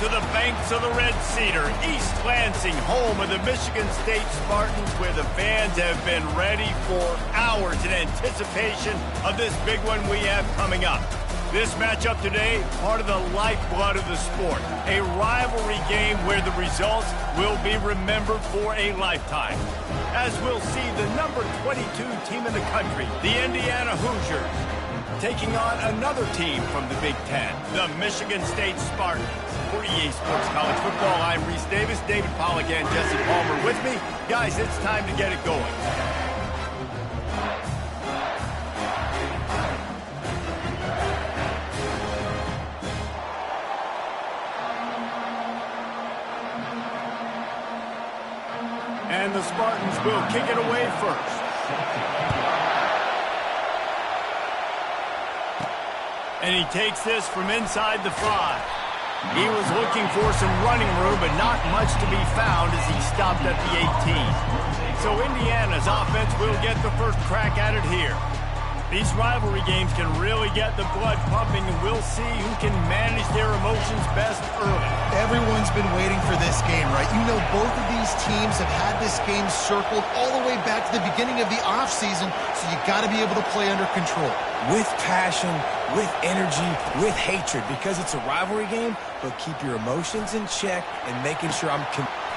to the banks of the Red Cedar, East Lansing, home of the Michigan State Spartans, where the fans have been ready for hours in anticipation of this big one we have coming up. This matchup today, part of the lifeblood of the sport, a rivalry game where the results will be remembered for a lifetime. As we'll see the number 22 team in the country, the Indiana Hoosiers, taking on another team from the Big Ten, the Michigan State Spartans. For EA Sports College Football, I'm Reese Davis, David Pollack, and Jesse Palmer with me. Guys, it's time to get it going. And the Spartans will kick it away first. And he takes this from inside the 5. He was looking for some running room, but not much to be found as he stopped at the 18. So Indiana's offense will get the first crack at it here. These rivalry games can really get the blood pumping, and we'll see who can manage their emotions best early. Everyone's been waiting for this game, right? You know, both of these teams have had this game circled all the way back to the beginning of the offseason, so you got to be able to play under control. With passion, with energy, with hatred, because it's a rivalry game, but keep your emotions in check and making sure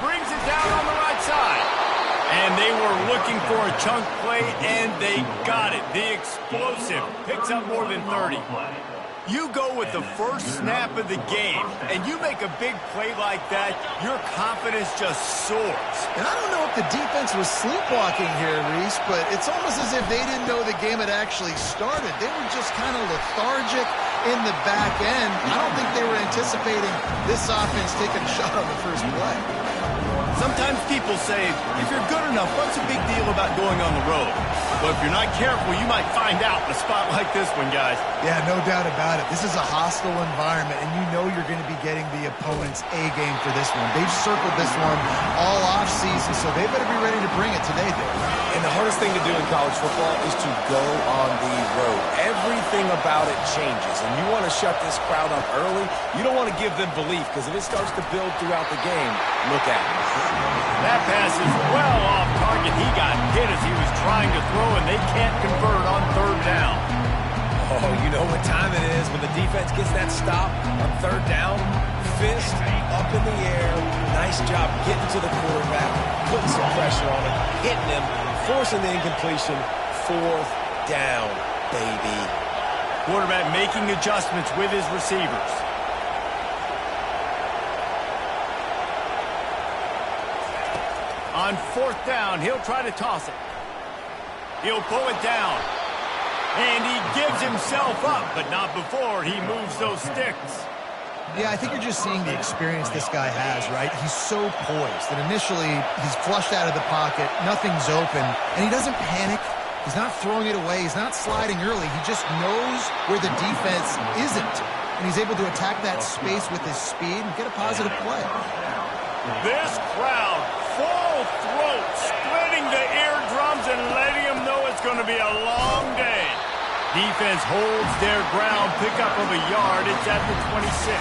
brings it down on the right side. And they were looking for a chunk play, and they got it. The explosive picks up more than 30. You go with the first snap of the game, and you make a big play like that, your confidence just soars. And I don't know if the defense was sleepwalking here, Reese, but it's almost as if they didn't know the game had actually started. They were just kind of lethargic in the back end. I don't think they were anticipating this offense taking a shot on the first play. Sometimes people say, if you're good enough, what's the big deal about going on the road? But if you're not careful, you might find out in a spot like this one, guys. Yeah, no doubt about it. This is a hostile environment, and you know you're going to be getting the opponent's A-game for this one. They've circled this one all off-season, so they better be ready to bring it today, Dave. And the hardest thing to do in college football is to go on the road. Everything about it changes, and you want to shut this crowd up early. You don't want to give them belief, because if it starts to build throughout the game, look at it. That pass is well off target. He got hit as he was trying to throw, and they can't convert on third down. Oh, you know what time it is when the defense gets that stop on third down. Fist up in the air. Nice job getting to the quarterback, putting some pressure on him, hitting him, forcing the incompletion. Fourth down, baby. Quarterback making adjustments with his receivers. On fourth down, he'll try to toss it. He'll pull it down. And he gives himself up, but not before he moves those sticks. Yeah, I think you're just seeing the experience this guy has, right? He's so poised that initially he's flushed out of the pocket, nothing's open, and he doesn't panic. He's not throwing it away. He's not sliding early. He just knows where the defense isn't, and he's able to attack that space with his speed and get a positive play. This crowd, full throat, splitting the eardrums and letting them know it's going to be a long day. Defense holds their ground, pickup of a yard. It's at the 26.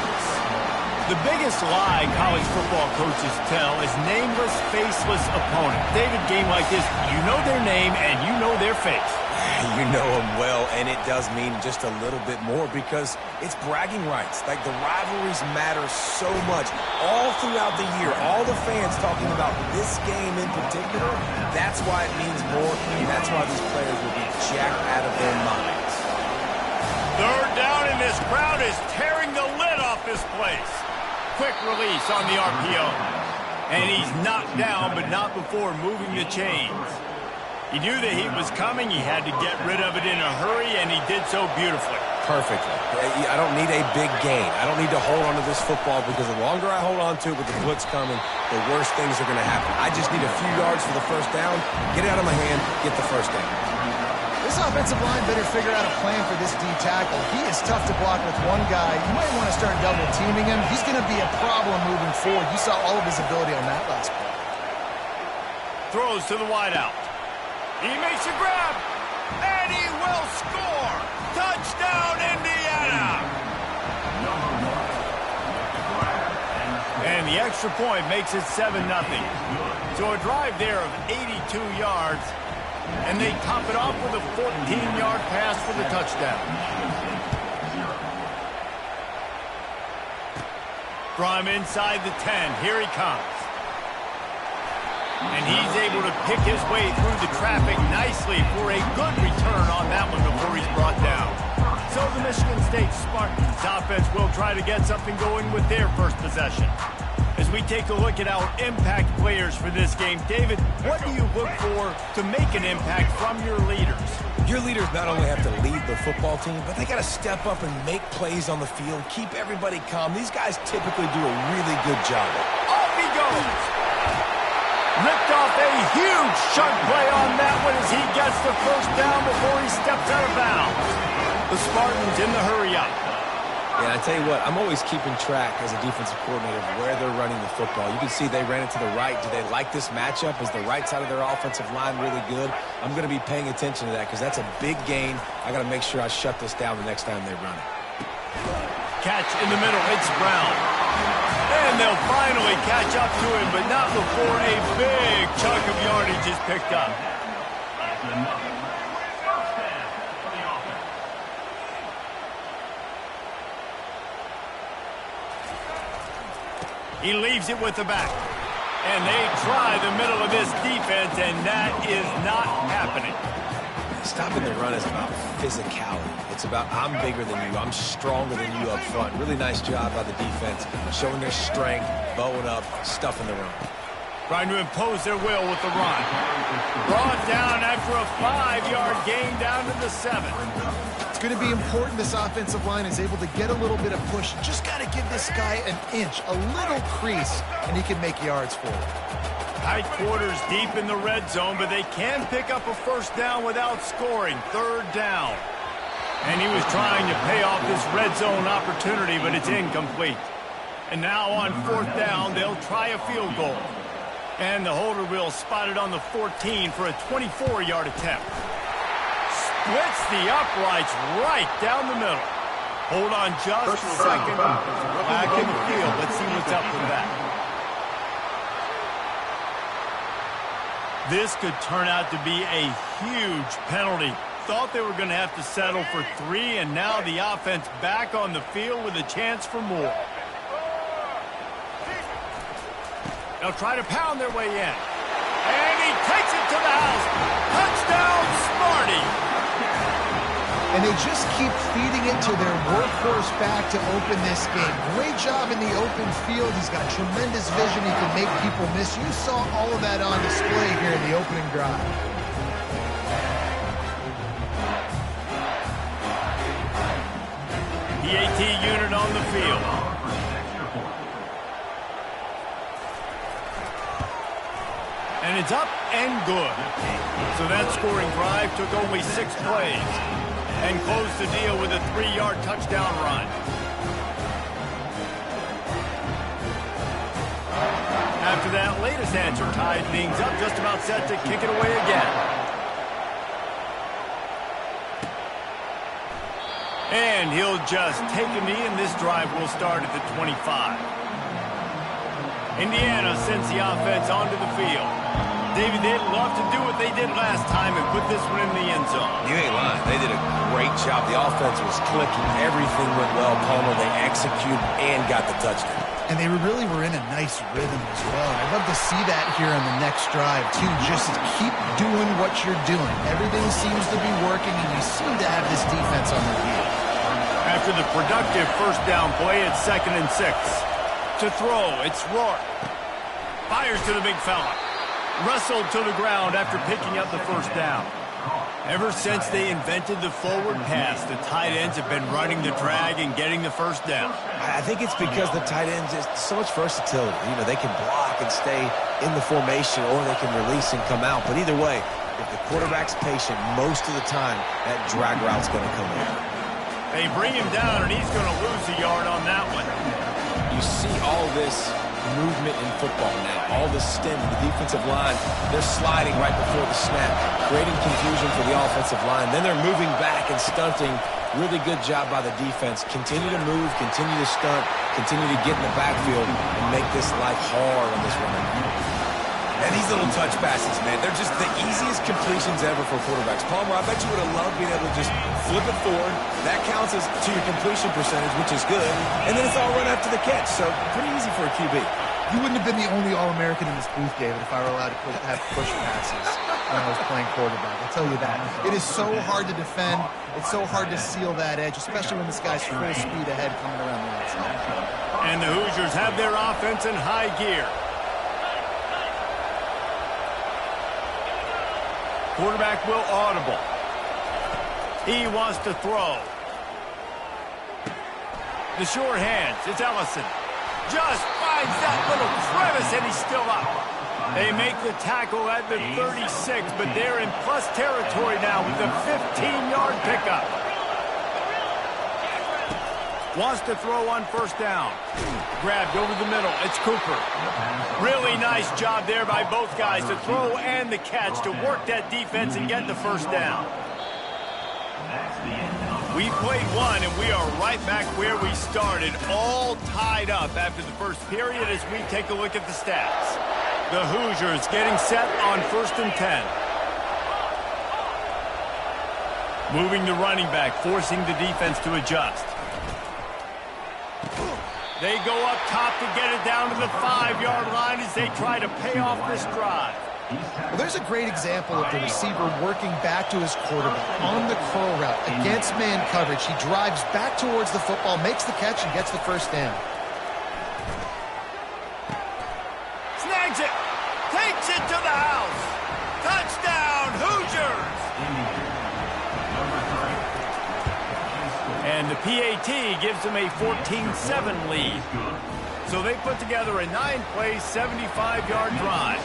The biggest lie college football coaches tell is nameless, faceless opponent. David, game like this, you know their name and you know their face. You know them well, and it does mean just a little bit more because it's bragging rights. Like, the rivalries matter so much. All throughout the year, all the fans talking about this game in particular, that's why it means more, and that's why these players will be jacked out of their minds. Third down, and this crowd is tearing the lid off this place. Quick release on the RPO. And he's knocked down, but not before moving the chains. He knew the heat was coming. He had to get rid of it in a hurry, and he did so beautifully. Perfectly. I don't need a big gain. I don't need to hold on to this football because the longer I hold on to it with the blitz coming, the worse things are going to happen. I just need a few yards for the first down, get it out of my hand, get the first down. This offensive line better figure out a plan for this D tackle. He is tough to block with one guy. You might want to start double teaming him. He's going to be a problem moving forward. You saw all of his ability on that last play. Throws to the wideout. He makes a grab, and he will score. Touchdown, Indiana. And the extra point makes it 7-0. So a drive there of 82 yards, and they top it off with a 14-yard pass for the touchdown. From inside the 10, here he comes. And he's able to pick his way through the traffic nicely for a good return on that one before he's brought down. So the Michigan State Spartans offense will try to get something going with their first possession. As we take a look at our impact players for this game, David, what do you look for to make an impact from your leaders? Your leaders not only have to lead the football team, but they got to step up and make plays on the field, keep everybody calm. These guys typically do a really good job. Off he goes! Ripped off a huge chunk play on that one as he gets the first down before he steps out of bounds. The Spartans in the hurry up. Yeah, I tell you what, I'm always keeping track as a defensive coordinator of where they're running the football. You can see they ran it to the right. Do they like this matchup? Is the right side of their offensive line really good? I'm going to be paying attention to that because that's a big gain. I got to make sure I shut this down the next time they run it. Catch in the middle. It's Brown. And they'll finally catch up to him, but not before a big chunk of yardage is picked up. He leaves it with the back. And they try the middle of this defense, and that is not happening. Stopping the run is about physicality. It's about I'm bigger than you, I'm stronger than you up front. Really nice job by the defense, showing their strength, bowing up, stuffing the run. Trying to impose their will with the run. Brought down after a 5-yard gain down to the 7. It's going to be important this offensive line is able to get a little bit of push. Just got to give this guy an inch, a little crease, and he can make yards for it. Tight quarters deep in the red zone, but they can pick up a first down without scoring. 3rd down. And he was trying to pay off this red zone opportunity, but it's incomplete. And now on 4th down, they'll try a field goal. And the holder will spot it on the 14 for a 24-yard attempt. Splits the uprights right down the middle. Hold on just a second. Back in the field. Let's see what's up with that. This could turn out to be a huge penalty. Thought they were going to have to settle for 3, and now the offense back on the field with a chance for more. They'll try to pound their way in. And he takes it to the house. Touchdown, Sparty! And they just keep feeding it to their workhorse back to open this game. Great job in the open field. He's got tremendous vision. He can make people miss. You saw all of that on display here in the opening drive. PAT unit on the field. And it's up and good. So that scoring drive took only 6 plays and closed the deal with a 3-yard touchdown run. After that latest answer tied things up, just about set to kick it away again. And he'll just take a knee, and this drive will start at the 25. Indiana sends the offense onto the field. David, they'd love to do what they did last time and put this one in the end zone. You ain't lying. They did a great job. The offense was clicking. Everything went well, Palmer. They executed and got the touchdown. And they really were in a nice rhythm as well. I'd love to see that here on the next drive, too. Just keep doing what you're doing. Everything seems to be working, and you seem to have this defense on their heels. After the productive first down play, it's 2nd and 6. To throw, it's Rourke. Fires to the big fella. Wrestled to the ground after picking up the first down. Ever since they invented the forward pass, the tight ends have been running the drag and getting the first down. I think it's because the tight ends is so much versatility. You know, they can block and stay in the formation, or they can release and come out. But either way, if the quarterback's patient most of the time, that drag route's going to come in. They bring him down, and he's going to lose a yard on that one. You see all this movement in football now. All the stem, the defensive line, they're sliding right before the snap, creating confusion for the offensive line. Then they're moving back and stunting. Really good job by the defense. Continue to move, continue to stunt, continue to get in the backfield and make this life hard on this running back. And these little touch passes, man, they're just the easiest completions ever for quarterbacks. Palmer, I bet you would have loved being able to just flip it forward. That counts as to your completion percentage, which is good. And then it's all run after the catch, so pretty easy for a QB. You wouldn't have been the only All-American in this booth, David, if I were allowed to have push passes when I was playing quarterback. I'll tell you that. It is so hard to defend. It's so hard to seal that edge, especially when this guy's full speed ahead coming around the outside. And the Hoosiers have their offense in high gear. Quarterback will audible. He wants to throw. The short hands. It's Ellison. Just finds that little crevice, and he's still up. They make the tackle at the 36, but they're in plus territory now with a 15-yard pickup. Wants to throw on first down. Grabbed over the middle. It's Cooper. Really nice job there by both guys to throw and the catch to work that defense and get the first down. We played one, and we are right back where we started, all tied up after the first period as we take a look at the stats. The Hoosiers getting set on 1st and 10. Moving the running back, forcing the defense to adjust. They go up top to get it down to the 5-yard line as they try to pay off this drive. Well, there's a great example of the receiver working back to his quarterback on the curl route against man coverage. He drives back towards the football, makes the catch, and gets the first down. Snags it. Takes it to the house. Touchdown, Hoosiers. And the PAT gives them a 14-7 lead. So they put together a 9-play, 75-yard drive.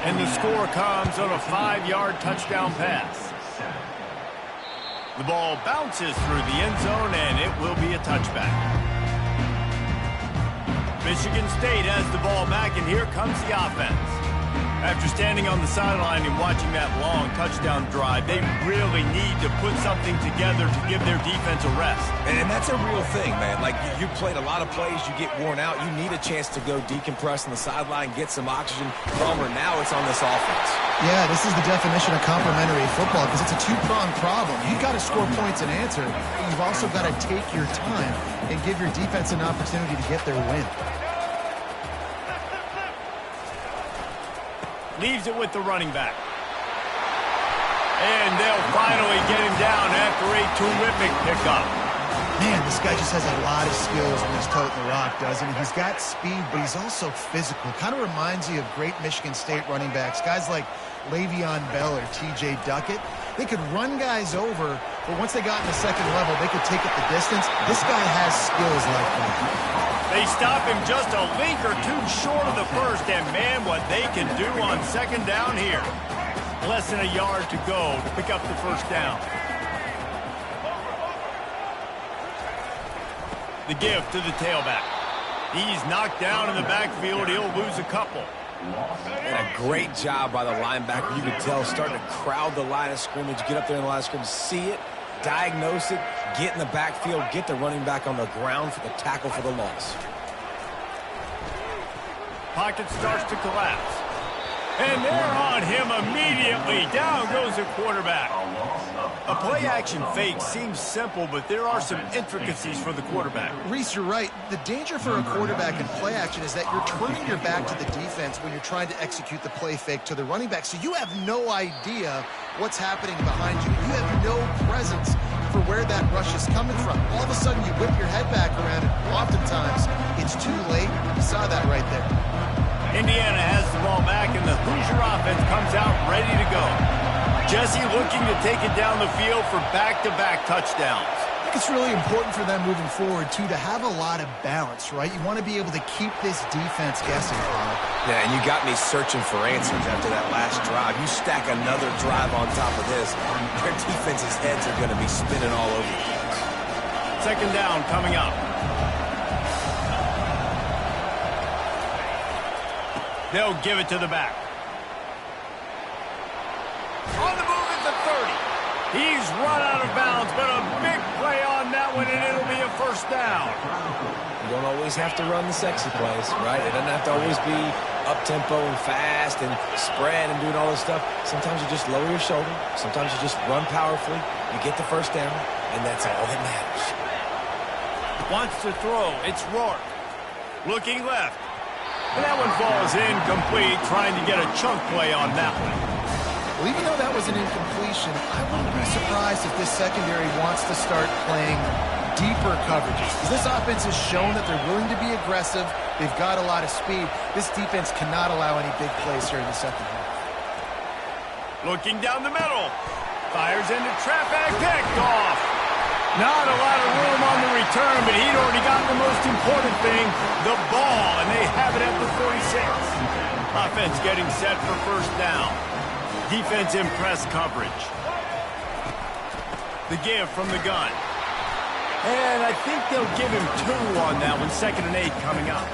And the score comes on a 5-yard touchdown pass. The ball bounces through the end zone, and it will be a touchback. Michigan State has the ball back, and here comes the offense. After standing on the sideline and watching that long touchdown drive, they really need to put something together to give their defense a rest. And that's a real thing, man. Like, you played a lot of plays, you get worn out. You need a chance to go decompress on the sideline, get some oxygen. Palmer, now it's on this offense. Yeah, this is the definition of complementary football because it's a two-pronged problem. You've got to score points and answer, but you've also got to take your time and give your defense an opportunity to get their win. Leaves it with the running back. And they'll finally get him down after a terrific pickup. Man, this guy just has a lot of skills when he's toting the rock, doesn't he? He's got speed, but he's also physical. Kind of reminds you of great Michigan State running backs. Guys like Le'Veon Bell or T.J. Duckett. They could run guys over, but once they got in the second level, they could take it the distance. This guy has skills like that. They stop him just a link or two short of the first, and man, what they can do on second down here. Less than a yard to go to pick up the first down. The give to the tailback. He's knocked down in the backfield. He'll lose a couple. And a great job by the linebacker. You could tell starting to crowd the line of scrimmage, get up there in the line of scrimmage, see it, diagnose it, get in the backfield, get the running back on the ground for the tackle for the loss. Pocket starts to collapse. And they're on him immediately. Down goes the quarterback. A play-action fake seems simple, but there are some intricacies for the quarterback. Reese, you're right. The danger for a quarterback in play-action is that you're turning your back to the defense when you're trying to execute the play fake to the running back. So you have no idea what's happening behind you. You have no presence for where that rush is coming from. All of a sudden, you whip your head back around, and oftentimes it's too late. You saw that right there. Indiana has the ball back, and the Hoosier offense comes out ready to go. Jesse looking to take it down the field for back-to-back touchdowns. I think it's really important for them moving forward, too, to have a lot of balance, right? You want to be able to keep this defense guessing, Paul. Yeah, and you got me searching for answers after that last drive. You stack another drive on top of this, their defense's heads are going to be spinning all over the place. Second down coming up. They'll give it to the back. On the move at the 30. He's run out of bounds, but a big play on that one, and it'll be a first down. You don't always have to run the sexy plays, right? It doesn't have to always be up-tempo and fast and spread and doing all this stuff. Sometimes you just lower your shoulder. Sometimes you just run powerfully. You get the first down, and that's all that matters. Wants to throw. It's Rourke. Looking left. And that one falls incomplete, trying to get a chunk play on that one. Well, even though that was an incompletion, I wouldn't be surprised if this secondary wants to start playing deeper coverages. This offense has shown that they're willing to be aggressive. They've got a lot of speed. This defense cannot allow any big plays here in the second half. Looking down the middle. Fires into traffic. Picked off. Not a lot of room on the return, but he'd already gotten the most important thing, the ball, and they have it at the 46. Offense getting set for first down. Defense in press coverage. The give from the gun. And I think they'll give him 2 on that one. 2nd and 8 coming up.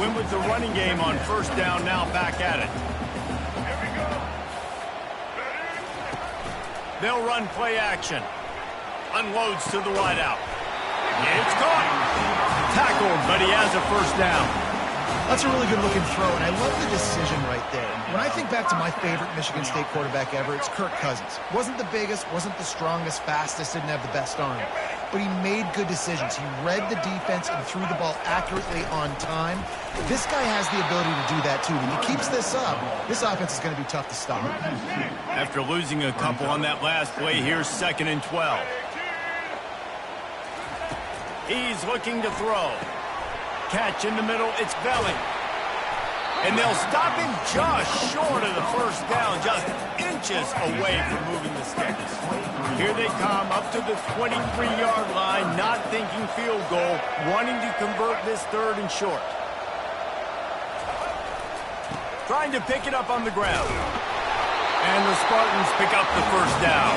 Win with the running game on first down, now back at it. They'll run play action. Unloads to the wideout. It's caught. Tackled, but he has a first down. That's a really good-looking throw, and I love the decision right there. When I think back to my favorite Michigan State quarterback ever, it's Kirk Cousins. Wasn't the biggest, wasn't the strongest, fastest, didn't have the best arm. But he made good decisions. He read the defense and threw the ball accurately on time. This guy has the ability to do that, too. When he keeps this up, this offense is going to be tough to stop. After losing a couple on that last play, here's 2nd and 12. He's looking to throw. Catch in the middle, it's Belly. And they'll stop him just short of the first down, just inches away from moving the sticks. Here they come up to the 23-yard line, not thinking field goal, wanting to convert this 3rd and short. Trying to pick it up on the ground. And the Spartans pick up the first down.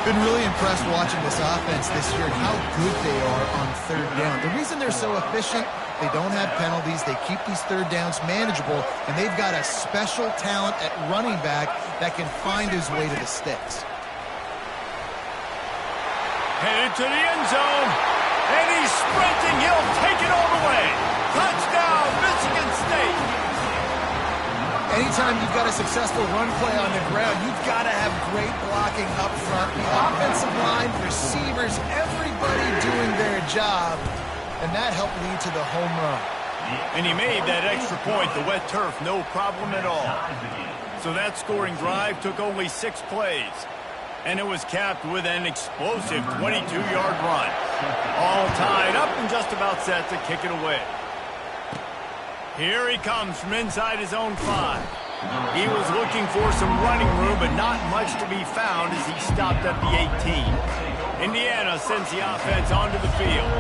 Been really impressed watching this offense this year and how good they are on 3rd down. The reason they're so efficient, they don't have penalties, they keep these 3rd downs manageable, and they've got a special talent at running back that can find his way to the sticks. Headed to the end zone, and he's sprinting, he'll take it all the way. Touchdown, Michigan State. Anytime you've got a successful run play on the ground, you've got to have great blocking up front. The offensive line, receivers, everybody doing their job. And that helped lead to the home run. And he made that extra point, the wet turf, no problem at all. So that scoring drive took only 6 plays. And it was capped with an explosive 22-yard run. All tied up and just about set to kick it away. Here he comes from inside his own 5. He was looking for some running room, but not much to be found as he stopped at the 18. Indiana sends the offense onto the field.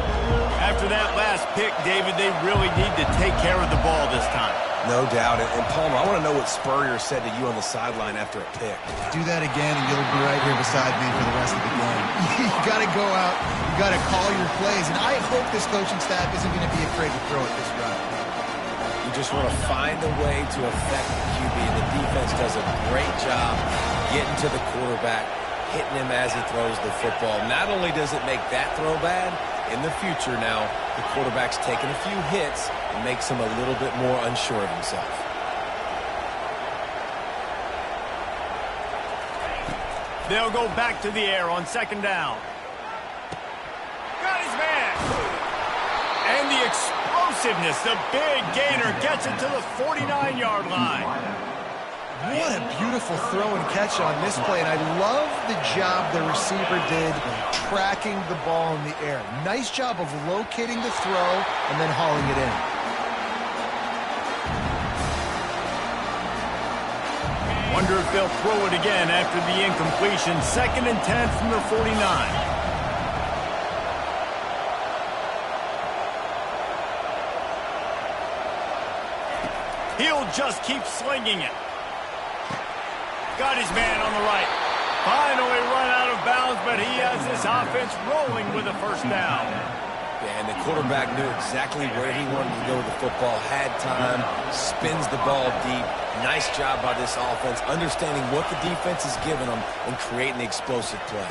After that last pick, David, they really need to take care of the ball this time. No doubt. And Palmer, I want to know what Spurrier said to you on the sideline after a pick. Do that again, and you'll be right here beside me for the rest of the game. You got to go out. You got to call your plays. And I hope this coaching staff isn't going to be afraid to throw it this route. You just want to find a way to affect the QB, and the defense does a great job getting to the quarterback, hitting him as he throws the football. Not only does it make that throw bad, in the future now, the quarterback's taking a few hits and makes him a little bit more unsure of himself. They'll go back to the air on 2nd down. Got his man. And the explosiveness, the big gainer gets it to the 49-yard line. What a beautiful throw and catch on this play, and I love the job the receiver did tracking the ball in the air. Nice job of locating the throw and then hauling it in. Wonder if they'll throw it again after the incompletion. 2nd and 10 from the 49. He'll just keep slinging it. Got his man on the right. Finally run out of bounds, but he has this offense rolling with a first down. Yeah, and the quarterback knew exactly where he wanted to go with the football, had time, spins the ball deep. Nice job by this offense, understanding what the defense is giving them and creating the explosive play.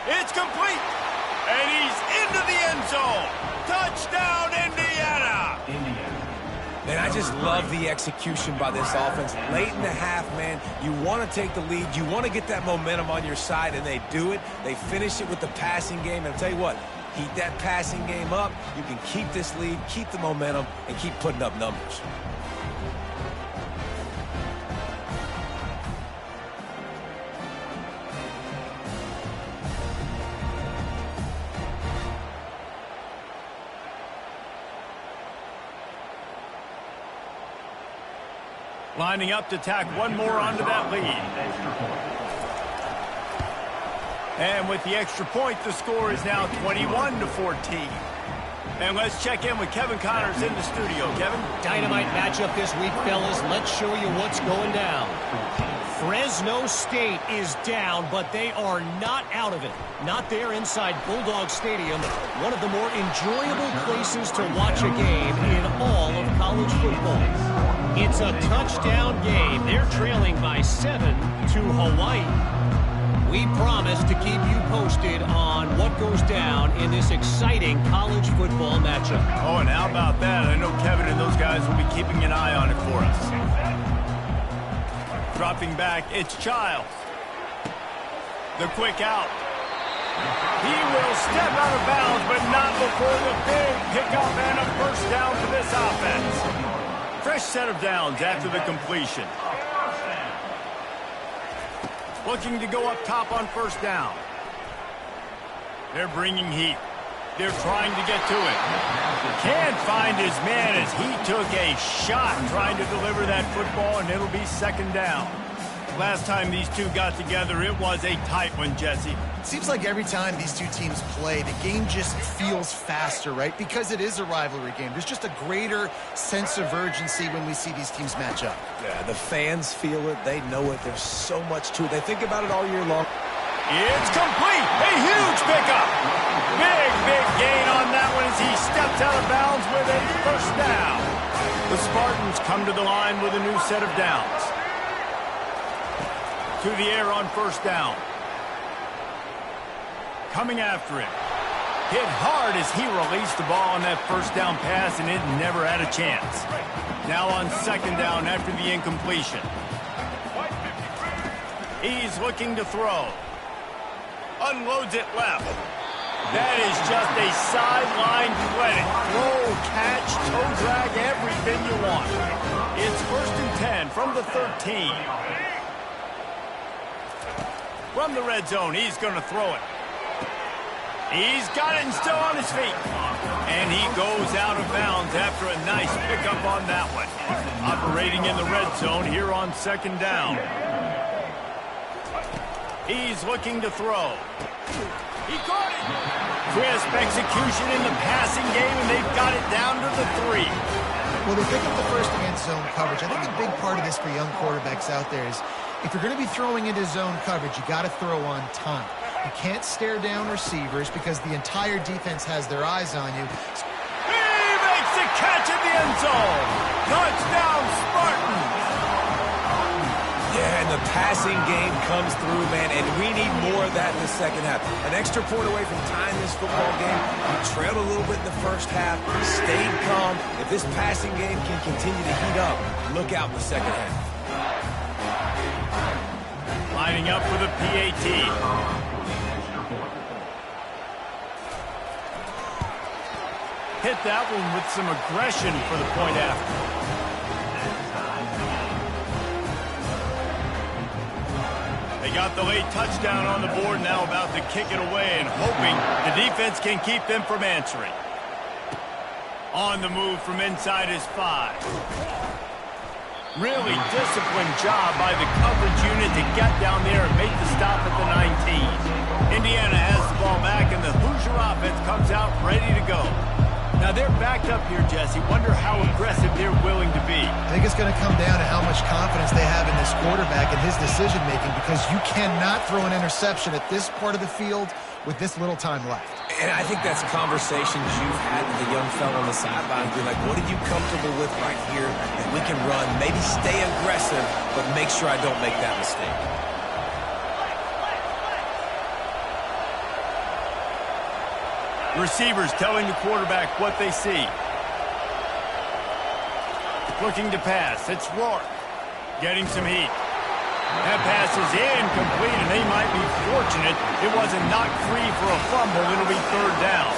It's complete, and he's into the end zone. Touchdown, Indiana! And I just love the execution by this offense. Late in the half, man, you want to take the lead. You want to get that momentum on your side, and they do it. They finish it with the passing game. And I'll tell you what, heat that passing game up. You can keep this lead, keep the momentum, and keep putting up numbers. Lining up to tack one more onto that lead. And with the extra point, the score is now 21-14. And let's check in with Kevin Connors in the studio. Kevin? Dynamite matchup this week, fellas. Let's show you what's going down. Fresno State is down, but they are not out of it. Not there inside Bulldog Stadium, one of the more enjoyable places to watch a game in all of college football. It's a touchdown game. They're trailing by 7 to Hawaii. We promise to keep you posted on what goes down in this exciting college football matchup. Oh, and how about that? I know Kevin and those guys will be keeping an eye on it for us. Dropping back, it's Childs. The quick out. He will step out of bounds, but not before the big pickup and a first down for this offense. Fresh set of downs after the completion. Looking to go up top on first down. They're bringing heat. They're trying to get to it. Can't find his man as he took a shot trying to deliver that football, and it'll be second down. Last time these two got together, it was a tight one, Jesse. It seems like every time these two teams play, the game just feels faster, right? Because it is a rivalry game. There's just a greater sense of urgency when we see these teams match up. Yeah, the fans feel it. They know it. There's so much to it. They think about it all year long. It's complete. A huge pickup. Big gain on that one as he steps out of bounds with a first down. The Spartans come to the line with a new set of downs. To the air on first down. Coming after it. Hit hard as he released the ball on that first down pass, and it never had a chance. Now on second down after the incompletion. He's looking to throw. Unloads it left. That is just a sideline credit. Throw, catch, toe drag, everything you want. It's 1st and 10 from the 13. From the red zone, he's going to throw it. He's got it and still on his feet. And he goes out of bounds after a nice pickup on that one. Operating in the red zone here on second down. He's looking to throw. He caught it. Crisp execution in the passing game, and they've got it down to the 3. Well, they pick up the first against zone coverage. I think a big part of this for young quarterbacks out there is if you're going to be throwing into zone coverage, you got to throw on time. You can't stare down receivers because the entire defense has their eyes on you. He makes the catch in the end zone. Touchdown, Spartans. Yeah, and the passing game comes through, man, and we need more of that in the second half. An extra point away from tying this football game. We trailed a little bit in the first half, stayed calm. If this passing game can continue to heat up, look out in the second half. Lining up for the PAT. Hit that one with some aggression for the point after. They got the late touchdown on the board, now about to kick it away and hoping the defense can keep them from answering. On the move from inside his 5. Really disciplined job by the coverage unit to get down there and make the stop at the 19. Indiana has the ball back, and the Hoosier offense comes out ready to go. Now they're backed up here, Jesse. Wonder how aggressive they're willing to be. I think it's going to come down to how much confidence they have in this quarterback and his decision-making, because you cannot throw an interception at this part of the field with this little time left. And I think that's conversations you've had with the young fella on the sideline. Be like, what are you comfortable with right here that we can run? Maybe stay aggressive, but make sure I don't make that mistake. Receivers telling the quarterback what they see. Looking to pass. It's Rourke. Getting some heat. That pass is incomplete, and they might be fortunate it wasn't knocked free for a fumble. It'll be third down.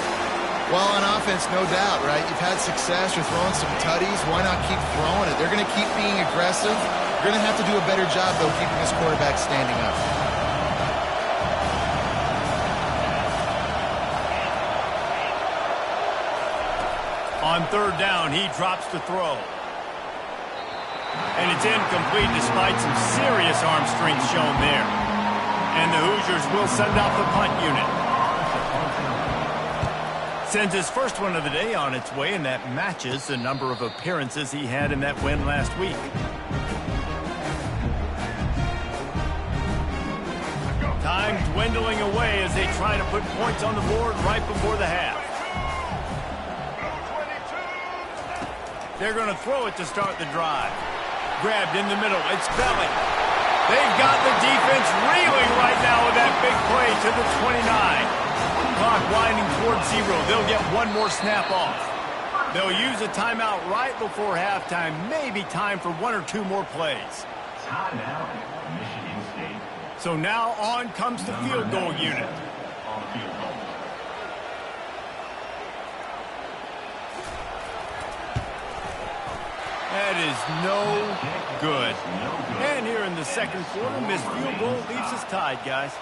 Well, on offense, no doubt, right? You've had success. You're throwing some tutties. Why not keep throwing it? They're going to keep being aggressive. You're going to have to do a better job, though, keeping this quarterback standing up. On third down, he drops to throw. And it's incomplete despite some serious arm strength shown there. And the Hoosiers will send out the punt unit. Sends his first one of the day on its way, and that matches the number of appearances he had in that win last week. Time dwindling away as they try to put points on the board right before the half. They're going to throw it to start the drive. Grabbed in the middle. It's Belly. They've got the defense reeling right now with that big play to the 29. Clock winding towards 0. They'll get one more snap off. They'll use a timeout right before halftime. Maybe time for one or two more plays. Timeout, Michigan State. So now on comes the field goal unit. On field goal. That is no good. And here in the second quarter, missed field goal leaves us tied, guys.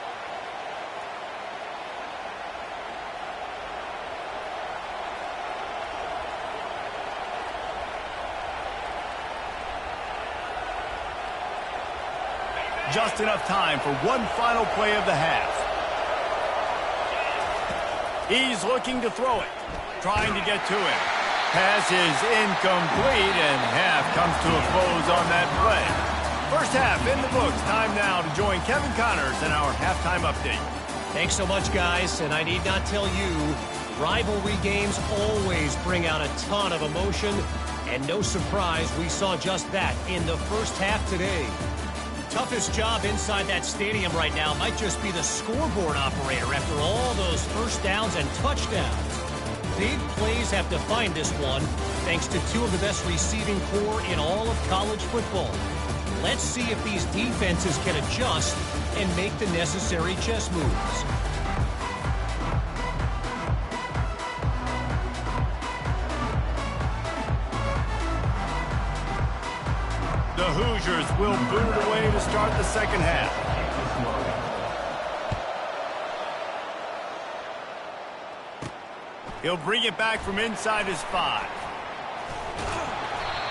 Just enough time for one final play of the half. He's looking to throw it, trying to get to it. Pass is incomplete, and half comes to a close on that play. First half in the books. Time now to join Kevin Connors in our halftime update. Thanks so much, guys, and I need not tell you, rivalry games always bring out a ton of emotion, and no surprise we saw just that in the first half today. Toughest job inside that stadium right now might just be the scoreboard operator after all those first downs and touchdowns. Big plays have defined this one, thanks to two of the best receiving corps in all of college football. Let's see if these defenses can adjust and make the necessary chess moves. The Hoosiers will boot it away to start the second half. He'll bring it back from inside his 5.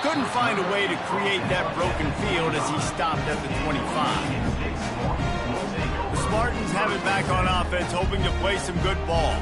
Couldn't find a way to create that broken field as he stopped at the 25. The Spartans have it back on offense, hoping to play some good ball.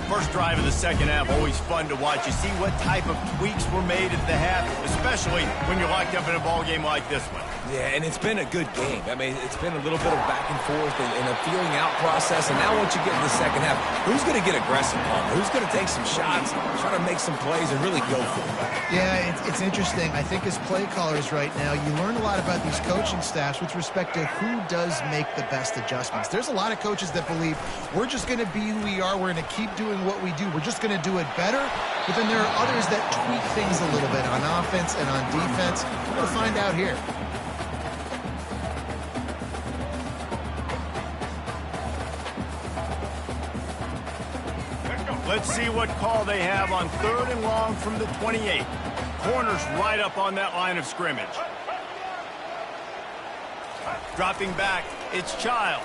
First drive of the second half, always fun to watch. You see what type of tweaks were made at the half, especially when you're locked up in a ball game like this one. Yeah, and it's been a good game. I mean, it's been a little bit of back and forth and a feeling out process. And now once you get in the second half, who's going to get aggressive, Palmer? Who's going to take some shots, try to make some plays, and really go for it? Yeah, it's interesting. I think as play callers right now, you learn a lot about these coaching staffs with respect to who does make the best adjustments. There's a lot of coaches that believe we're just going to be who we are. We're going to keep doing what we do. We're just going to do it better. But then there are others that tweak things a little bit on offense and on defense. We're going to find out here. Let's see what call they have on 3rd and long from the 28. Corners right up on that line of scrimmage. Dropping back, it's Child.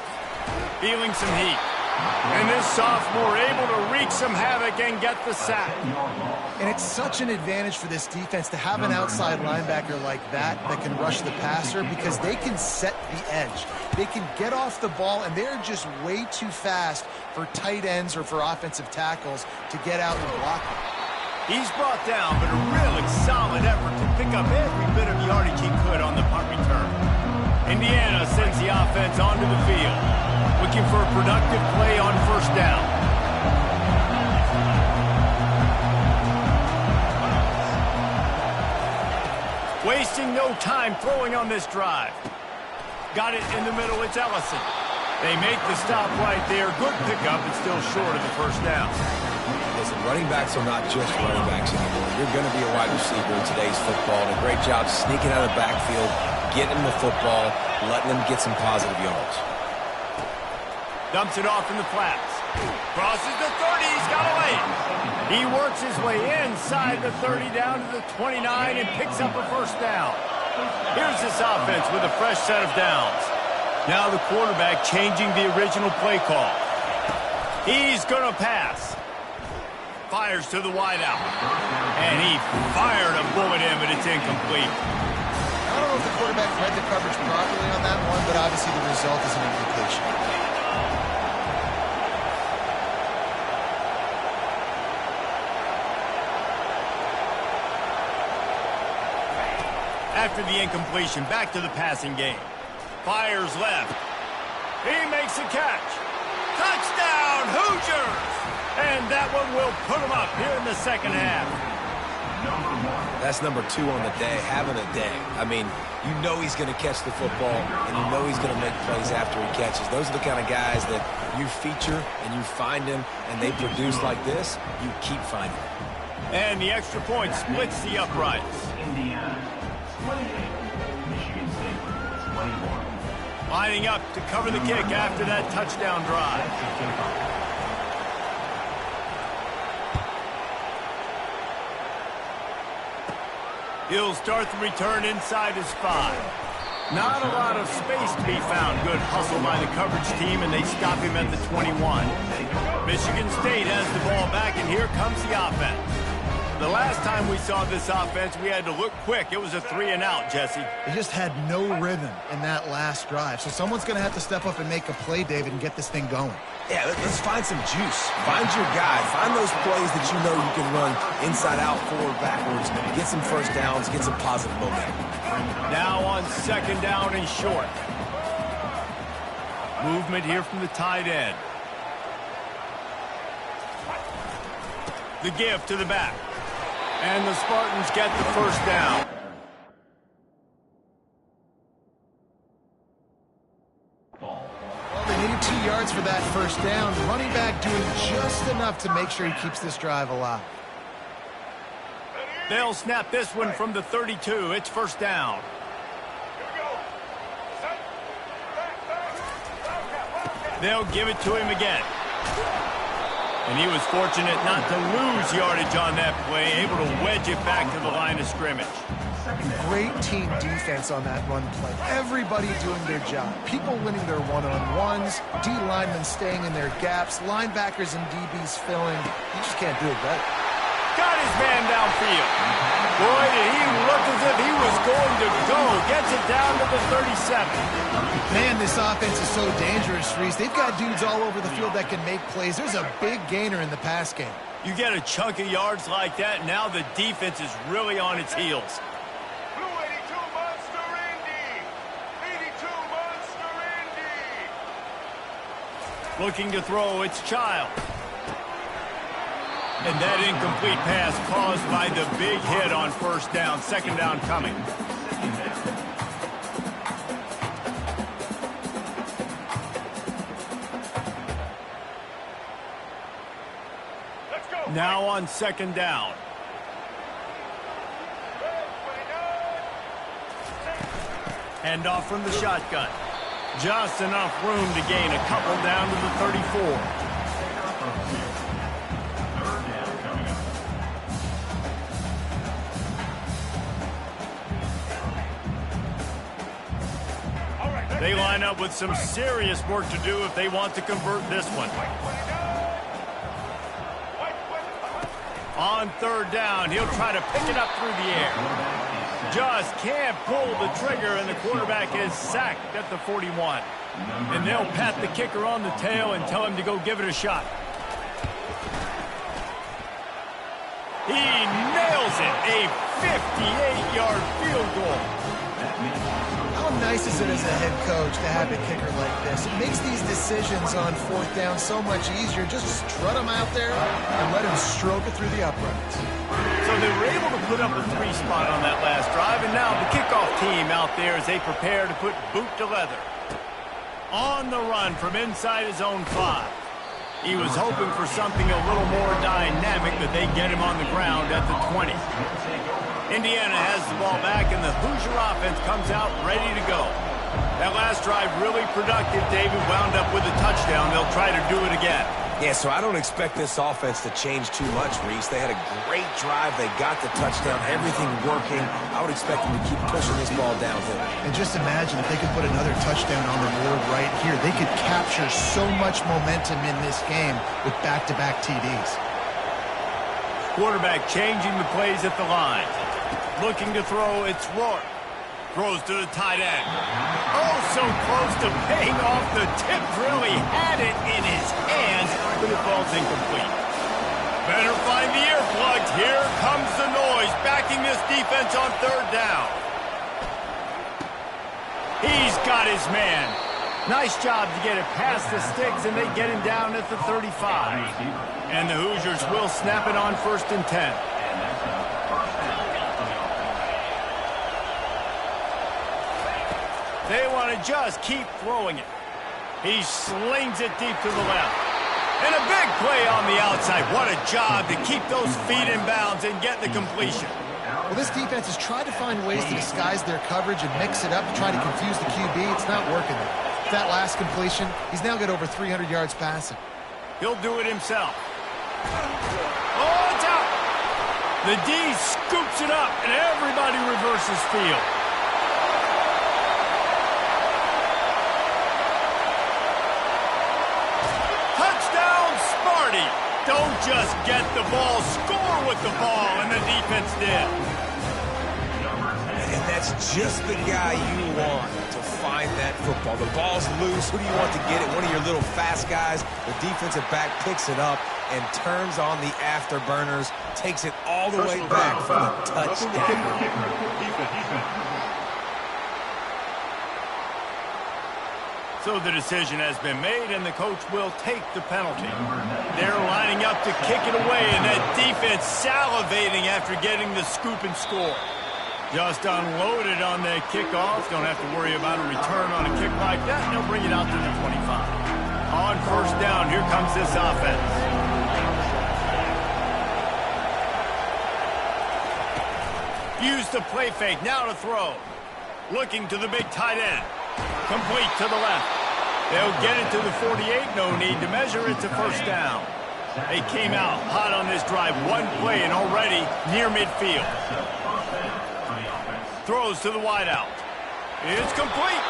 Feeling some heat. And this sophomore able to wreak some havoc and get the sack. And it's such an advantage for this defense to have an outside linebacker like that can rush the passer because they can set the edge. They can get off the ball, and they're just way too fast for tight ends or for offensive tackles to get out and block them. He's brought down, but a really solid effort to pick up every bit of yardage he could on the punt return. Indiana sends the offense onto the field. With looking for a productive play on first down. Wasting no time throwing on this drive. Got it in the middle, it's Ellison. They make the stop right there. Good pickup, but still short of the first down. Listen, running backs are not just running backs anymore. You're going to be a wide receiver in today's football, and a great job sneaking out of the backfield, getting him the football, letting him get some positive yards. Dumps it off in the flats. Crosses the 30, he's got away. He works his way inside the 30 down to the 29 and picks up a first down. Here's this offense with a fresh set of downs. Now the quarterback changing the original play call. He's going to pass. Fires to the wideout. And he fired a bullet in, but it's incomplete. I don't know if the quarterback read the coverage properly on that one, but obviously the result is an incompletion. After the incompletion, back to the passing game. Fires left. He makes a catch. Touchdown, Hoosiers! And that one will put him up here in the second half. That's number 2 on the day, having a day. I mean, you know he's going to catch the football, and you know he's going to make plays after he catches. Those are the kind of guys that you feature and you find him, and they produce like this, you keep finding them. And the extra point splits the uprights. Indiana, 28. Michigan State, 21. Lining up to cover the kick after that touchdown drive. He'll start the return inside his 5. Not a lot of space to be found. Good hustle by the coverage team, and they stop him at the 21. Michigan State has the ball back, and here comes the offense. The last time we saw this offense, we had to look quick. It was a 3-and-out, Jesse. They just had no rhythm in that last drive. So someone's going to have to step up and make a play, David, and get this thing going. Yeah, let's find some juice. Find your guy. Find those plays that you know you can run inside out, forward, backwards. Get some first downs. Get some positive momentum. Now on second down and short. Movement here from the tight end. The give to the back. And the Spartans get the first down. Well, they needed 2 yards for that first down. The running back doing just enough to make sure he keeps this drive alive. They'll snap this one from the 32. It's first down. They'll give it to him again. And he was fortunate not to lose yardage on that play, able to wedge it back to the line of scrimmage. Great team defense on that run play. Everybody doing their job. People winning their one-on-ones, D linemen staying in their gaps, linebackers and DBs filling. You just can't do it better. Got his man downfield. Boy, did he look as if he was going to go. Gets it down to the 37. Man, this offense is so dangerous, Reese. They've got dudes all over the field that can make plays. There's a big gainer in the pass game. You get a chunk of yards like that, now the defense is really on its heels. Blue 82 Monster Indy! 82 Monster Indy! Looking to throw, it's Child. And that incomplete pass caused by the big hit on first down. Second down coming. Now on second down. Hand off from the shotgun. Just enough room to gain a couple down to the 34. They line up with some serious work to do if they want to convert this one. On third down, he'll try to pick it up through the air. Just can't pull the trigger, and the quarterback is sacked at the 41. And they'll pat the kicker on the tail and tell him to go give it a shot. He nails it, a 58-yard field goal. How nice is it as a head coach to have a kicker like this? It makes these decisions on fourth down so much easier. Just strut him out there and let him stroke it through the uprights. So they were able to put up a 3 spot on that last drive, and now the kickoff team out there as they prepare to put boot to leather. On the run from inside his own 5. He was hoping for something a little more dynamic, but they get him on the ground at the 20. Indiana has the ball back, and the Hoosier offense comes out ready to go. That last drive really productive. David wound up with a touchdown. They'll try to do it again. Yeah, so I don't expect this offense to change too much, Reese. They had a great drive. They got the touchdown, everything working. I would expect them to keep pushing this ball downhill. And just imagine if they could put another touchdown on the board right here. They could capture so much momentum in this game with back-to-back TDs. Quarterback changing the plays at the line. Looking to throw, it's Rourke. Throws to the tight end. Oh, so close to paying off the tip drill. He had it in his hands, but it falls incomplete. Better find the earplugs. Here comes the noise, backing this defense on 3rd down. He's got his man. Nice job to get it past the sticks, and they get him down at the 35. And the Hoosiers will snap it on 1st and 10. They want to just keep throwing it. He slings it deep to the left. And a big play on the outside. What a job to keep those feet in bounds and get the completion. Well, this defense has tried to find ways to disguise their coverage and mix it up to try to confuse the QB. It's not working there. That last completion, he's now got over 300 yards passing. He'll do it himself. Oh, it's out. The D scoops it up, and everybody reverses field. Don't just get the ball, score with the ball, and the defense did. And that's just the guy you want to find that football. The ball's loose. Who do you want to get it? One of your little fast guys. The defensive back picks it up and turns on the afterburners, takes it all the way back for the touchdown. So the decision has been made, and the coach will take the penalty. They're lining up to kick it away, and that defense salivating after getting the scoop and score. Just unloaded on the kickoff. Don't have to worry about a return on a kick like that. They'll bring it out to the 25. On 1st down, here comes this offense. Use the play fake, now to throw. Looking to the big tight end. Complete to the left. They'll get it to the 48. No need to measure. It's a 1st down. They came out hot on this drive. One play and already near midfield. Throws to the wideout. It's complete.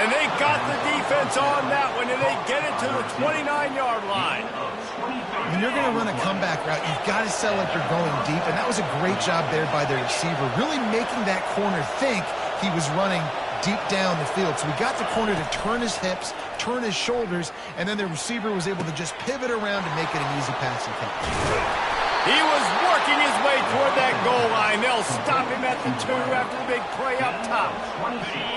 And they got the defense on that one, and they get it to the 29-yard line. When you're going to run a comeback route, you've got to sell like you're going deep, and that was a great job there by the receiver, really making that corner think he was running deep down the field. So we got the corner to turn his hips, turn his shoulders, and then the receiver was able to just pivot around and make it an easy passing catch. He was working his way toward that goal line. They'll stop him at the 2 after a big play up top.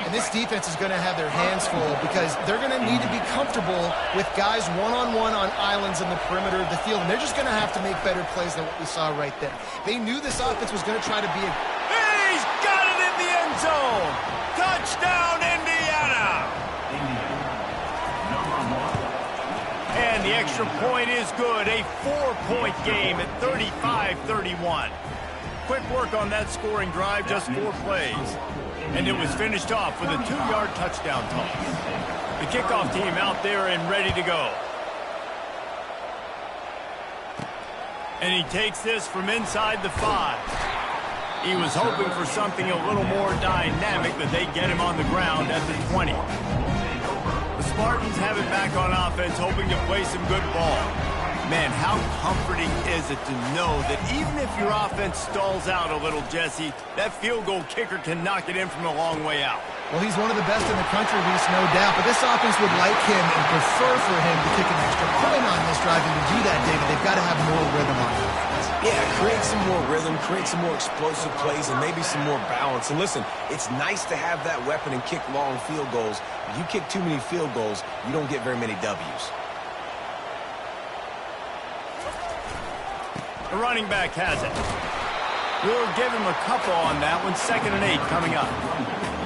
And this defense is going to have their hands full because they're going to need to be comfortable with guys one-on-one on islands in the perimeter of the field. And they're just going to have to make better plays than what we saw right there. They knew this offense was going to try to be a... He's got it in the end zone. Touchdown, Indiana. And the extra point is good. A 4-point game at 35-31. Quick work on that scoring drive, just 4 plays. And it was finished off with a 2-yard touchdown toss. The kickoff team out there and ready to go. And he takes this from inside the 5. He was hoping for something a little more dynamic, but they get him on the ground at the 20. The Spartans have it back on offense, hoping to play some good ball. Man, how comforting is it to know that even if your offense stalls out a little, Jesse, that field goal kicker can knock it in from a long way out. Well, he's one of the best in the country, Reese, no doubt. But this offense would like him and prefer for him to kick an extra point on this drive. And to do that, David, they've got to have more rhythm on offense. Yeah, create some more rhythm, create some more explosive plays, and maybe some more balance. And listen, it's nice to have that weapon and kick long field goals. If you kick too many field goals, you don't get very many W's. The running back has it. We'll give him a couple on that one. 2nd and 8 coming up.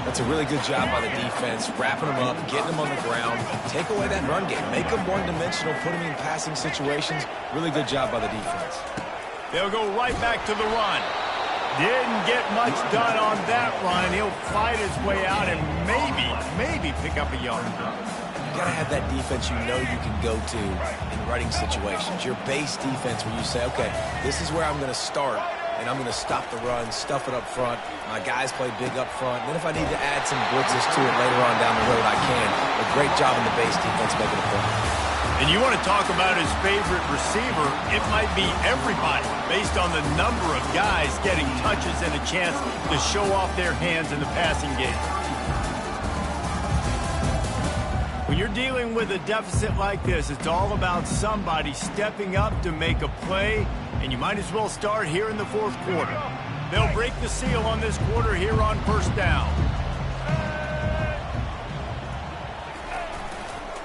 That's a really good job by the defense, wrapping them up, getting them on the ground. Take away that run game. Make them one-dimensional, put them in passing situations. Really good job by the defense. They'll go right back to the run. Didn't get much done on that run. He'll fight his way out and maybe pick up a yard. You got to have that defense you know you can go to in running situations. Your base defense where you say, okay, this is where I'm going to start, and I'm going to stop the run, stuff it up front. My guys play big up front. Then if I need to add some blitzes to it later on down the road, I can. A great job in the base defense making a point. And you want to talk about his favorite receiver, it might be everybody, based on the number of guys getting touches and a chance to show off their hands in the passing game. When you're dealing with a deficit like this, it's all about somebody stepping up to make a play, and you might as well start here in the 4th quarter. They'll break the seal on this quarter here on 1st down.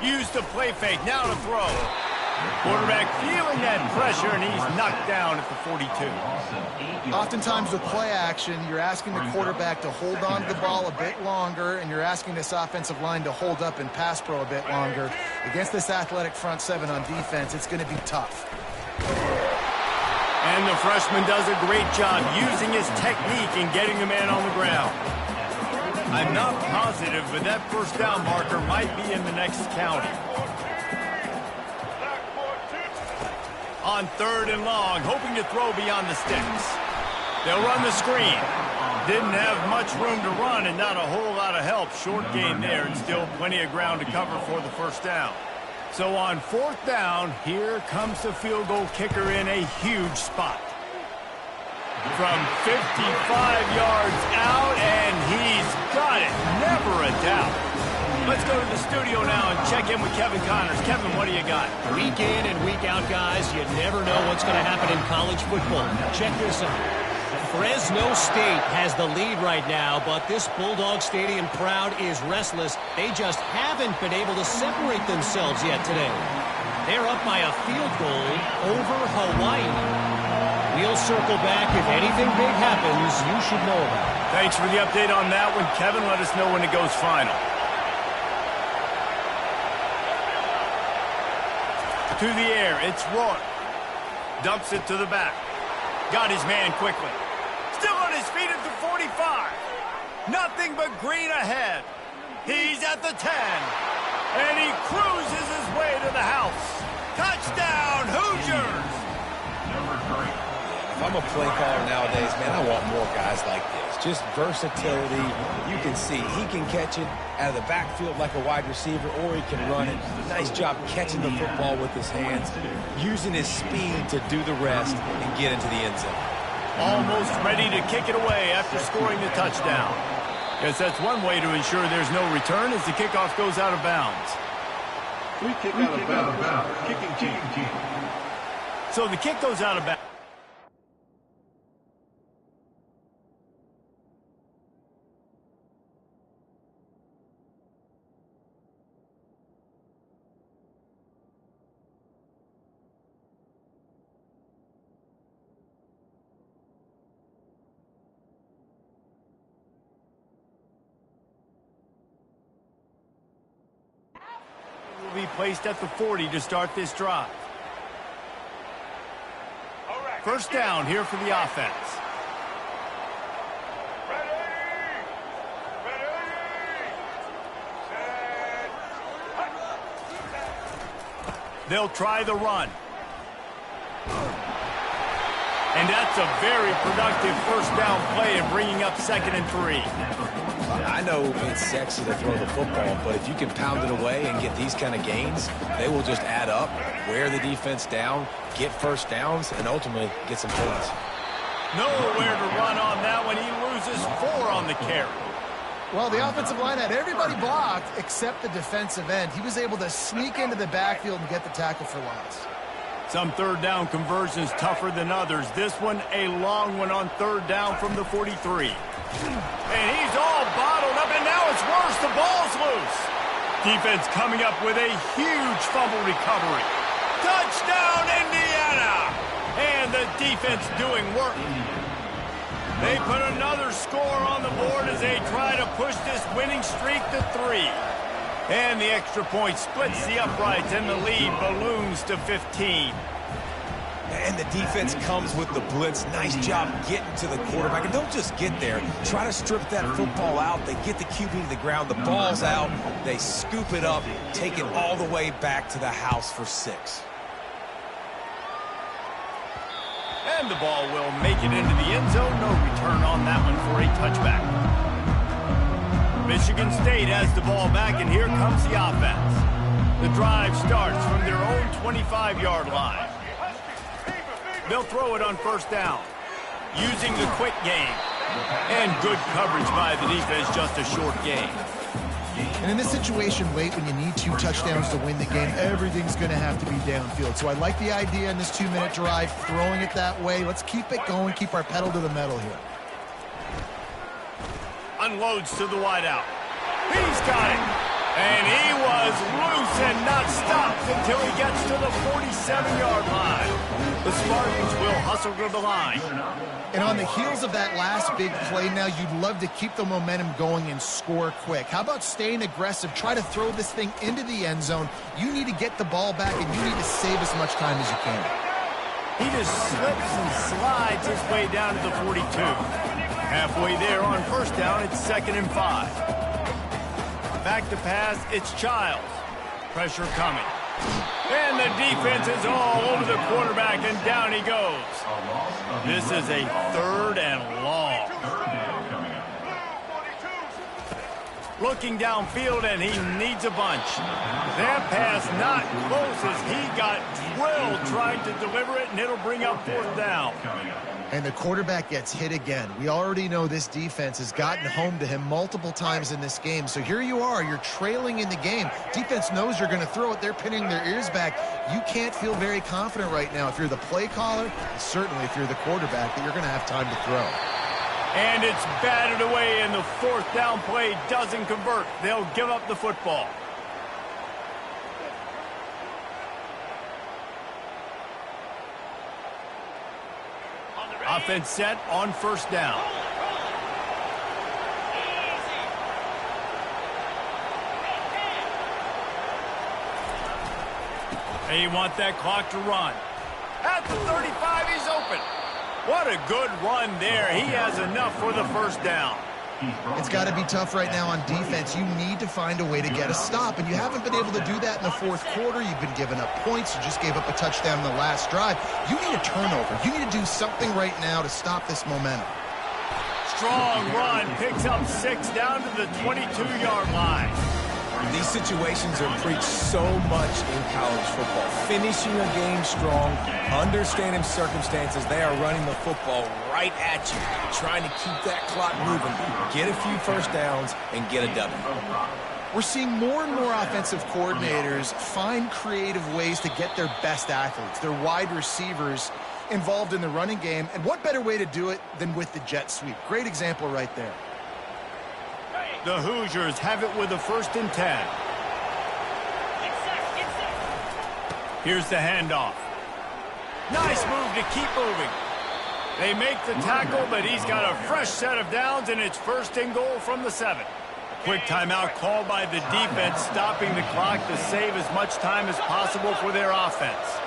Use the play fake, now to throw. Quarterback feeling that pressure, and he's knocked down at the 42. Oftentimes with play action, you're asking the quarterback to hold on to the ball a bit longer, and you're asking this offensive line to hold up and pass pro a bit longer. Against this athletic front 7 on defense, it's going to be tough. And the freshman does a great job using his technique and getting the man on the ground. I'm not positive, but that 1st down marker might be in the next county. On 3rd and long, hoping to throw beyond the sticks. They'll run the screen. Didn't have much room to run and not a whole lot of help. Short gain there and still plenty of ground to cover for the 1st down. So on 4th down, here comes the field goal kicker in a huge spot. From 55 yards out, and he's got it. Never a doubt. Let's go to the studio now and check in with Kevin Connors. Kevin, what do you got? Week in and week out, guys, you never know what's going to happen in college football. Check this out. Fresno State has the lead right now, but this Bulldog Stadium crowd is restless. They just haven't been able to separate themselves yet today. They're up by a field goal over Hawaii. We'll circle back. If anything big happens, you should know about it. Thanks for the update on that one, Kevin. Let us know when it goes final. To the air, it's Roy. Dumps it to the back. Got his man quickly. Still on his feet at the 45. Nothing but green ahead. He's at the 10. And he cruises his way to the house. Touchdown, Hoosiers! Number 3. If I'm a play caller nowadays, man, I want more guys like this. Just versatility. You can see he can catch it out of the backfield like a wide receiver, or he can run it. Nice job catching the football with his hands, using his speed to do the rest and get into the end zone. Almost ready to kick it away after scoring the touchdown. Guess that's one way to ensure there's no return as the kickoff goes out of bounds. Free kick out of bounds. Kicking team. So the kick goes out of bounds. Will be placed at the 40 to start this drive. First down here for the offense. They'll try the run. And that's a very productive first down play and bringing up 2nd and 3. I know it's sexy to throw the football, but if you can pound it away and get these kind of gains, they will just add up, wear the defense down, get first downs, and ultimately get some points. Nowhere to run on that one. He loses 4 on the carry. Well, the offensive line had everybody blocked except the defensive end. He was able to sneak into the backfield and get the tackle for loss. Some third down conversions tougher than others. This one, a long one on third down from the 43. And he's all bottled up, and now it's worse. The ball's loose. Defense coming up with a huge fumble recovery. Touchdown, Indiana! And the defense doing work. They put another score on the board as they try to push this winning streak to 3. And the extra point splits the uprights, and the lead balloons to 15. And the defense comes with the blitz. Nice job getting to the quarterback. And don't just get there. Try to strip that football out. They get the QB to the ground. The ball's out. They scoop it up, take it all the way back to the house for 6. And the ball will make it into the end zone. No return on that one for a touchback. Michigan State has the ball back, and here comes the offense. The drive starts from their own 25-yard line. They'll throw it on first down, using the quick game. And good coverage by the defense, just a short game. And in this situation, late when you need 2 touchdowns to win the game, everything's going to have to be downfield. So I like the idea in this 2-minute drive, throwing it that way. Let's keep it going, keep our pedal to the metal here. Unloads to the wideout. He's got it. And he was loose and not stopped until he gets to the 47-yard line. The Spartans will hustle to the line. And on the heels of that last big play now, you'd love to keep the momentum going and score quick. How about staying aggressive? Try to throw this thing into the end zone. You need to get the ball back, and you need to save as much time as you can. He just slips and slides his way down to the 42. Halfway there on first down, it's 2nd and 5. Back to pass, it's Childs. Pressure coming. And the defense is all over the quarterback, and down he goes. This is a 3rd and long. Looking downfield, and he needs a bunch. That pass not close as he got drilled trying to deliver it, and it'll bring up 4th down. And the quarterback gets hit again. We already know this defense has gotten home to him multiple times in this game. So here you are, you're trailing in the game. Defense knows you're going to throw it. They're pinning their ears back. You can't feel very confident right now if you're the play caller, and certainly if you're the quarterback, that you're going to have time to throw. And it's batted away, and the 4th down play doesn't convert. They'll give up the football. Offense set on first down. They want that clock to run. At the 35, he's open. What a good run there. He has enough for the first down. It's got to be tough right now on defense. You need to find a way to get a stop, and you haven't been able to do that in the 4th quarter. You've been giving up points. You just gave up a touchdown in the last drive. You need a turnover. You need to do something right now to stop this momentum. Strong run, picks up 6 down to the 22-yard line. These situations are preached so much in college football. Finishing a game strong, understanding circumstances. They are running the football right at you, trying to keep that clock moving, get a few first downs, and get a W. We're seeing more and more offensive coordinators find creative ways to get their best athletes, their wide receivers, involved in the running game. And what better way to do it than with the jet sweep? Great example right there. The Hoosiers have it with a 1st and 10. Here's the handoff. Nice move to keep moving. They make the tackle, but he's got a fresh set of downs, and it's 1st and goal from the 7. Quick timeout called by the defense, stopping the clock to save as much time as possible for their offense.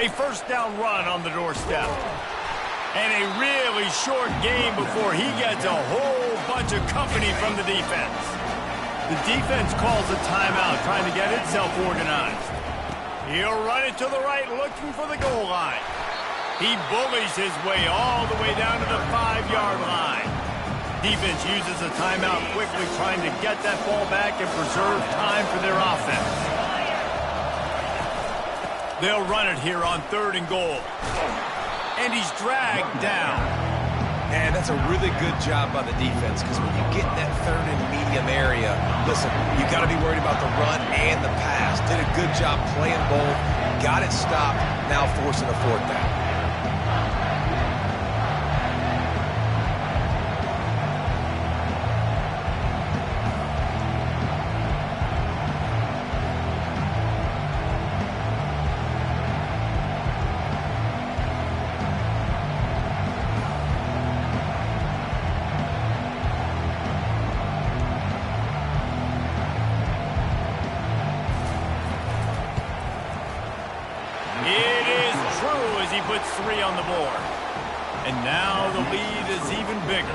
A 1st down run on the doorstep. And a really short game before he gets a whole bunch of company from the defense. The defense calls a timeout, trying to get itself organized. He'll run it to the right, looking for the goal line. He bullies his way all the way down to the 5-yard line. Defense uses a timeout quickly, trying to get that ball back and preserve time for their offense. They'll run it here on 3rd and goal. And he's dragged down. And that's a really good job by the defense, because when you get in that third and medium area, listen, you got to be worried about the run and the pass. Did a good job playing both, got it stopped, now forcing a fourth down. Puts 3 on the board. And now the lead is even bigger.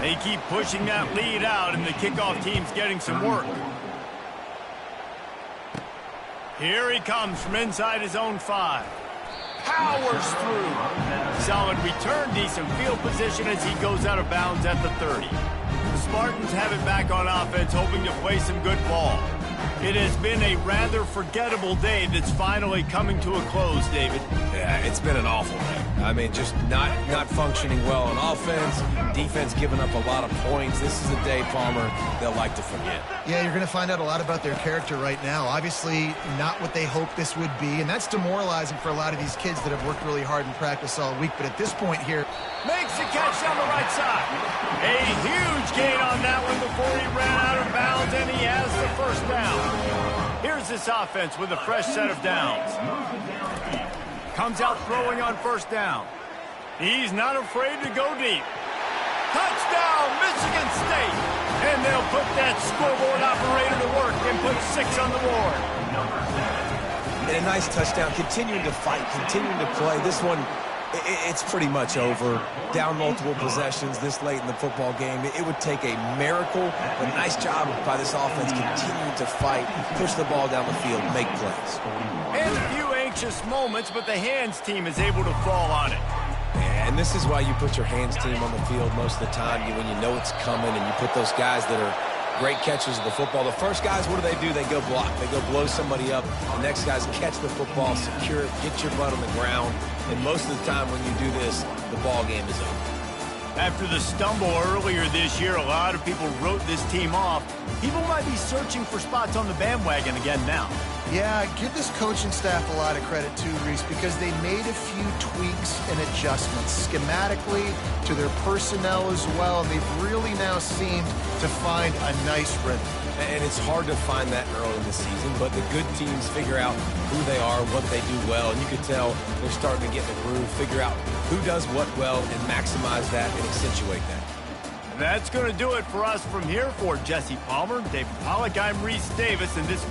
They keep pushing that lead out, and the kickoff team's getting some work. Here he comes from inside his own 5. Powers through. Solid return, decent field position as he goes out of bounds at the 30. The Spartans have it back on offense, hoping to play some good ball. It has been a rather forgettable day that's finally coming to a close, David. Yeah, it's been an awful day. I mean, just not functioning well on offense, defense giving up a lot of points. This is a day, Palmer, they'll like to forget. Yeah, you're going to find out a lot about their character right now. Obviously, not what they hoped this would be, and that's demoralizing for a lot of these kids that have worked really hard in practice all week. But at this point here... Makes the catch down the right side. A huge gain on that one before he ran out of bounds, and he has the first down. Here's this offense with a fresh set of downs. Comes out throwing on first down. He's not afraid to go deep. Touchdown, Michigan State! And they'll put that scoreboard operator to work and put 6 on the board. And a nice touchdown, continuing to fight, continuing to play. This one, it's pretty much over. Down multiple possessions this late in the football game. It would take a miracle, but nice job by this offense continuing to fight, push the ball down the field, make plays. And a few anxious moments, but the hands team is able to fall on it. And this is why you put your hands team on the field most of the time, when you know it's coming, and you put those guys that are great catchers of the football. The first guys, what do? They go block. They go blow somebody up. The next guys catch the football, secure it, get your butt on the ground. And most of the time when you do this, the ball game is over. After the stumble earlier this year, a lot of people wrote this team off. People might be searching for spots on the bandwagon again now. Yeah, give this coaching staff a lot of credit too, Reese, because they made a few tweaks and adjustments schematically to their personnel as well, and they've really now seemed to find a nice rhythm. And it's hard to find that early in the season, but the good teams figure out who they are, what they do well, and you can tell they're starting to get in the groove, figure out who does what well, and maximize that and accentuate that. That's going to do it for us from here. For Jesse Palmer, David Pollack, I'm Reese Davis, and this